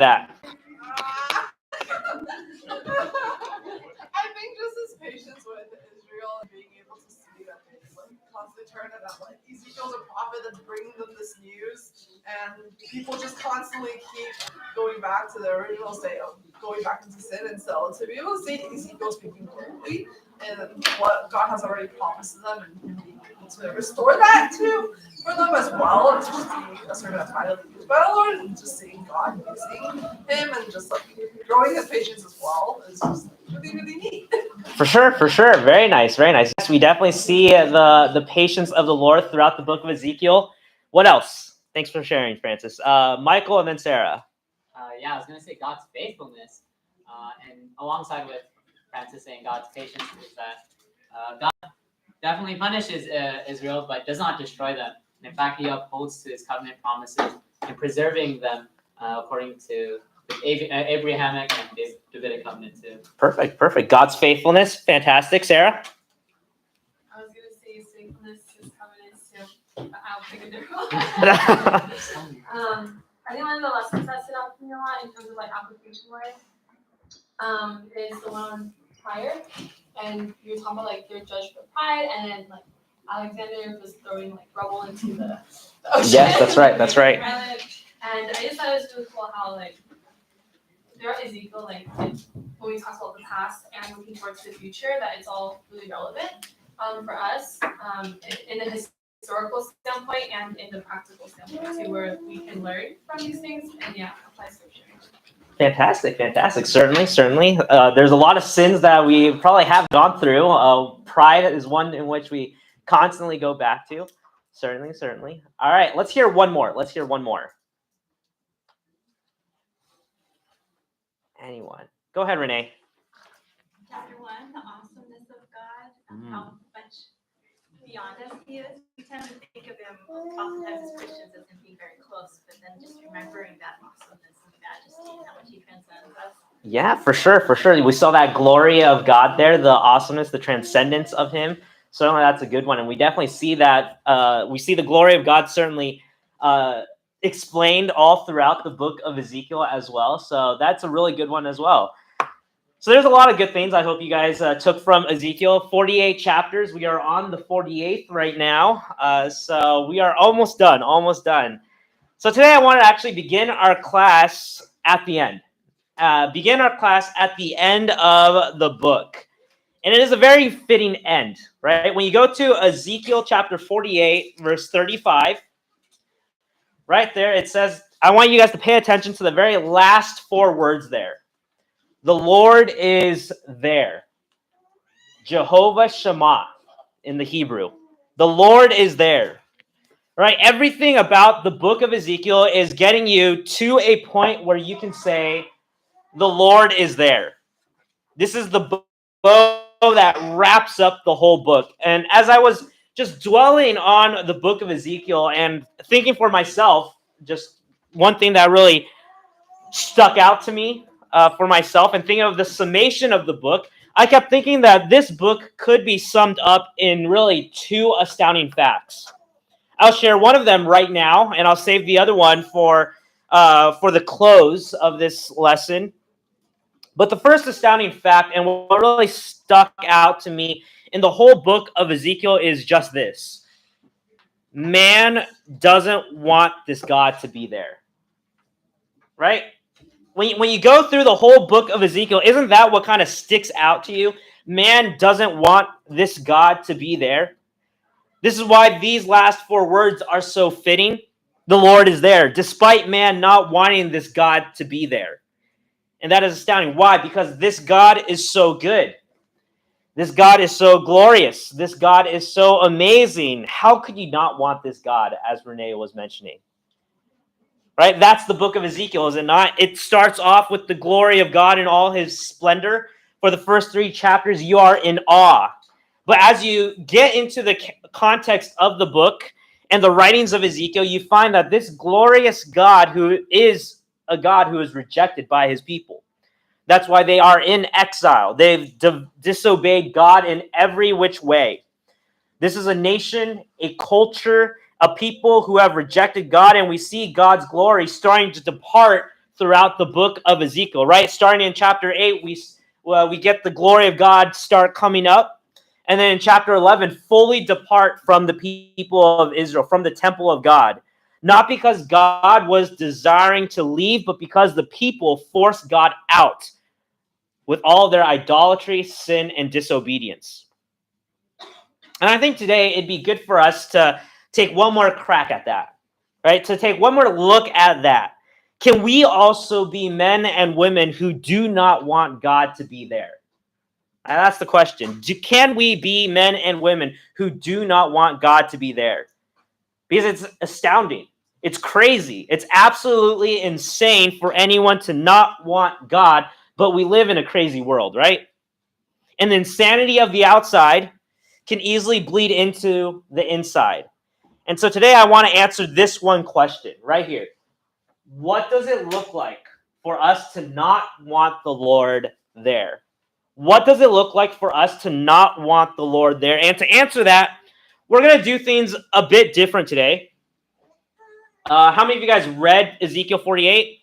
that. I think just his patience with Israel and being able to see that they like constantly turn it up. Like Ezekiel's a prophet that's bringing them this news, and people just constantly keep going back to the original state of going back into sin. And so to be able to see Ezekiel speaking clearly and what God has already promised to them, and being able to restore that too for them as well, and to just be a servant of highly used by the Lord, and just seeing God using him and just like growing his patience as well is just really, really neat. For sure. Very nice. Yes, we definitely see the patience of the Lord throughout the book of Ezekiel. What else? Thanks for sharing, Francis. Michael and then Sarah. I was going to say God's faithfulness. And alongside with Francis saying God's patience is that God definitely punishes Israel, but does not destroy them. And in fact, he upholds to his covenant promises and preserving them according to the Abrahamic and Davidic covenant too. Perfect. God's faithfulness. Fantastic. Sarah? I was going to say his faithfulness, his covenants too, but I'll pick a different one. I think one of the lessons that stood out to me a lot in terms of like application-wise is the one prior, and you were talking about like they're judged for pride, and then like Alexander was throwing like rubble into the ocean. Yes, that's right. And I just thought it was really cool how like throughout Ezekiel, like when we talk about the past and looking towards the future, that it's all really relevant for us in the historical standpoint and in the practical standpoint too, where we can learn from these things and apply scripture. Fantastic. Certainly. There's a lot of sins that we probably have gone through. Pride is one in which we constantly go back to. Certainly. All right, let's hear one more. Anyone? Go ahead, Renee. Chapter 1, the awesomeness of God, how much beyond us he is. We tend to think of him oftentimes as Christians as him being very close, but then just remembering that awesomeness and majesty and how much he transcends us. Yeah, for sure. We saw that glory of God there, the awesomeness, the transcendence of him. Certainly that's a good one. And we definitely see that. We see the glory of God certainly explained all throughout the book of Ezekiel as well. So that's a really good one as well. So there's a lot of good things I hope you guys took from Ezekiel. 48 chapters. We are on the 48th right now. So we are almost done. So today I want to actually begin our class at the end. Begin our class at the end of the book. And it is a very fitting end, right? When you go to Ezekiel chapter 48, verse 35, right there, it says, I want you guys to pay attention to the very last four words there. The Lord is there. Jehovah Shammah in the Hebrew. The Lord is there. Right? Everything about the book of Ezekiel is getting you to a point where you can say, the Lord is there. This is the bow that wraps up the whole book. And as I was just dwelling on the book of Ezekiel and thinking for myself, just one thing that really stuck out to me for myself and thinking of the summation of the book, I kept thinking that this book could be summed up in really two astounding facts. I'll share one of them right now, and I'll save the other one for the close of this lesson. But the first astounding fact, and what really stuck out to me in the whole book of Ezekiel, is just this. Man doesn't want this God to be there. Right? When you go through the whole book of Ezekiel, isn't that what kind of sticks out to you? Man doesn't want this God to be there. This is why these last four words are so fitting. The Lord is there, despite man not wanting this God to be there. And that is astounding. Why? Because this God is so good. This God is so glorious. This God is so amazing. How could you not want this God, as Renee was mentioning? Right? That's the book of Ezekiel, is it not? It starts off with the glory of God in all his splendor. For the first three chapters, you are in awe. But as you get into the context of the book and the writings of Ezekiel, you find that this glorious God, who is a God who is rejected by his people. That's why they are in exile. They've disobeyed God in every which way. This is a nation, a culture, a people who have rejected God, and we see God's glory starting to depart throughout the book of Ezekiel, right? Starting in chapter 8, we get the glory of God start coming up. And then in chapter 11, fully depart from the people of Israel, from the temple of God. Not because God was desiring to leave, but because the people forced God out with all their idolatry, sin, and disobedience. And I think today it'd be good for us to take one more crack at that, right? To take one more look at that. Can we also be men and women who do not want God to be there? That's the question. Can we be men and women who do not want God to be there? Because it's astounding. It's crazy. It's absolutely insane for anyone to not want God, but we live in a crazy world, right? And the insanity of the outside can easily bleed into the inside. And so today I want to answer this one question right here. What does it look like for us to not want the Lord there? What does it look like for us to not want the Lord there? And to answer that, we're going to do things a bit different today. How many of you guys read Ezekiel 48?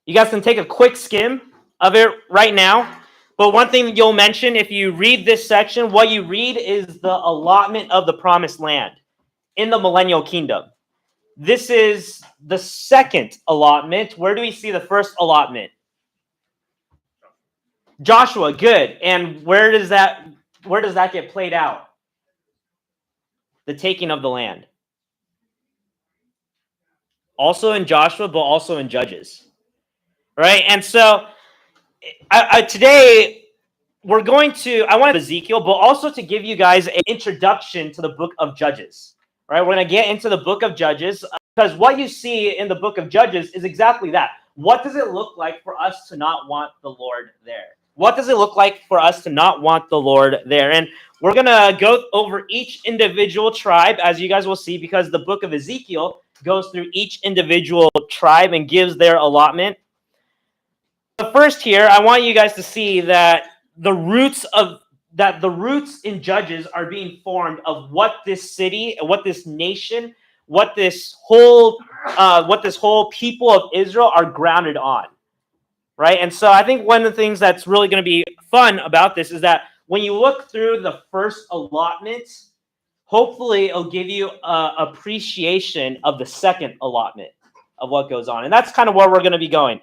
You guys can take a quick skim of it right now. But one thing you'll mention, if you read this section, what you read is the allotment of the promised land in the millennial kingdom. This is the second allotment. Where do we see the first allotment? Joshua, good. And where does that get played out? The taking of the land. Also in Joshua, but also in Judges. Right? And so today I want Ezekiel, but also to give you guys an introduction to the book of Judges. Right? We're going to get into the book of Judges because what you see in the book of Judges is exactly that. What does it look like for us to not want the Lord there? What does it look like for us to not want the Lord there? And we're going to go over each individual tribe, as you guys will see, because the book of Ezekiel goes through each individual tribe and gives their allotment. But first here, I want you guys to see that the roots in Judges are being formed of what this city, what this nation, what this whole people of Israel are grounded on. Right? And so I think one of the things that's really going to be fun about this is that when you look through the first allotment, hopefully it'll give you an appreciation of the second allotment of what goes on. And that's kind of where we're going to be going.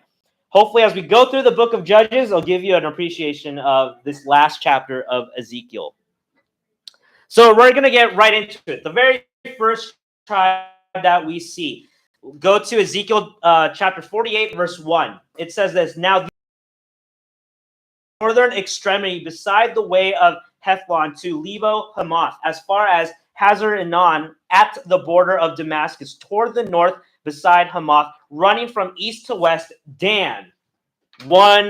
Hopefully, as we go through the book of Judges, it'll give you an appreciation of this last chapter of Ezekiel. So we're going to get right into it. The very first tribe that we see. Go to Ezekiel chapter 48, verse 1. It says this, now the northern extremity beside the way of Hethlon to Lebo Hamath, as far as Hazar Enon at the border of Damascus, toward the north beside Hamath, running from east to west, Dan, one